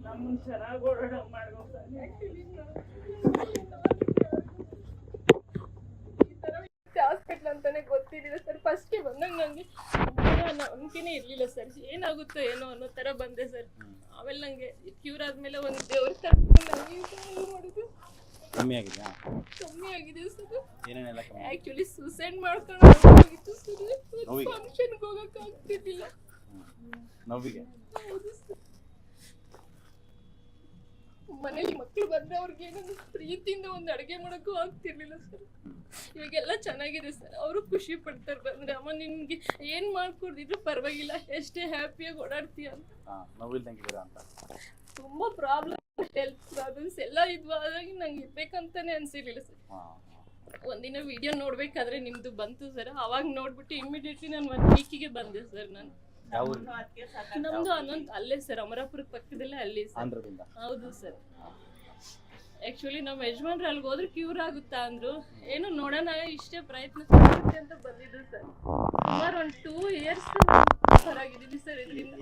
ನಮ್ಮನ್ನ ಚೆನ್ನಾಗಿ ಓಡಾಡೋ ಮಾಡ್ಬೇಕು ಹಾಸ್ಪಿಟ್ಲ್ ಅಂತಾನೆ ಗೊತ್ತಿರಲಿಲ್ಲ ಸರ್. ಫಸ್ಟ್ಗೆ ಬಂದಾಗ ನನಗೆ ನಂಬಿಕೆನೇ ಇರಲಿಲ್ಲ ಸರ್, ಏನಾಗುತ್ತೋ ಏನೋ ಅನ್ನೋ ಥರ ಬಂದೆ ಸರ್. ಆಮೇಲೆ ನನಗೆ ಕ್ಯೂರ್ ಆದಮೇಲೆ ಒಂದು ದೇವ್ರ ಮಾಡಿದ್ದು ಕಮ್ಮಿ ಆಗಿದೆಯಾ? ಕಮ್ಮಿ ಆಗಿದೆ ಸರ್. ಏನೇನೆಲ್ಲ ಕಮ್ಮಿ? ಆ್ಯಕ್ಚುಲಿ ಸೂಸೈಡ್ ಮಾಡ್ಕೊಳ್ಳೋಗಿತ್ತು ಸರ್. ಫಂಕ್ಷನ್ಗೆ ಹೋಗೋಕೆ ಆಗ್ತಿರ್ಲಿಲ್ಲ. ನೋವಿಗೆ? ಹೌದು ಸರ್. ಮನೇಲಿ ಮಕ್ಕಳು ಬಂದ್ರೆ ಅವ್ರಿಗೆ ಏನೋ ಪ್ರೀತಿಯಿಂದ ಒಂದು ಅಡುಗೆ ಮಾಡೋಕ್ಕೂ ಆಗ್ತಿರ್ಲಿಲ್ಲ ಸರ್. ಇವಾಗೆಲ್ಲ ಚೆನ್ನಾಗಿದೆ ಸರ್. ಅವರು ಖುಷಿ ಪಡ್ತಾರೆ ಬಂದ್ರೆ, ಅಮ್ಮ ನಿನ್ಗೆ ಏನ್ ಮಾಡ್ಕೊಡ್ದಿದ್ರು ಪರವಾಗಿಲ್ಲ, ಎಷ್ಟೇ ಹ್ಯಾಪಿಯಾಗಿ ಓಡಾಡ್ತೀಯ ಅಂತ. ನೋವಿಲ್ದಂಗಿದ್ದೀರಾ ಅಂತ? ತುಂಬಾ ಪ್ರಾಬ್ಲಮ್, ಹೆಲ್ತ್ ಪ್ರಾಬ್ಲಮ್ಸ್ ಎಲ್ಲ ಇದ್ವಾಗಾಗಿ ನಂಗೆ ಇರ್ಬೇಕಂತಾನೆ ಅನ್ಸಿರ್ಲಿಲ್ಲ ಸರ್. ಒಂದಿನ ವಿಡಿಯೋ ನೋಡ್ಬೇಕಾದ್ರೆ ನಿಮ್ದು ಬಂತು ಸರ್. ಅವಾಗ ನೋಡ್ಬಿಟ್ಟು ಇಮಿಡಿಯೇಟ್ಲಿ ನಾನು 1 ವೀಕಿಗೆ ಬಂದೆ ಸರ್. ನಾನು ನಮ್ದು ಅನ್ನೊಂದು ಅಲ್ಲೇ ಸರ್, ಅಮರಾಪುರ ಪಕ್ಕದಲ್ಲೇ ಅಲ್ಲಿ ಸರ್. ಹೌದು ಸರ್. ಆಕ್ಚುಲಿ ನಮ್ಮ ಯಜಮಾನ್ರು ಅಲ್ಲಿಗೆ ಹೋದ್ರೆ ಕ್ಯೂರ್ ಆಗುತ್ತಾ ಅಂದ್ರು. ಏನು ನೋಡೋಣ ಇಷ್ಟೇ ಪ್ರಯತ್ನ ಅಂತ ಬಂದಿದ್ರು ಸರ್. ಸುಮಾರು ಒಂದು 2 ಇಯರ್ಸ್ ಹೊರಾಗಿದ್ದೀನಿ ಸರ್ ಇದರಿಂದ.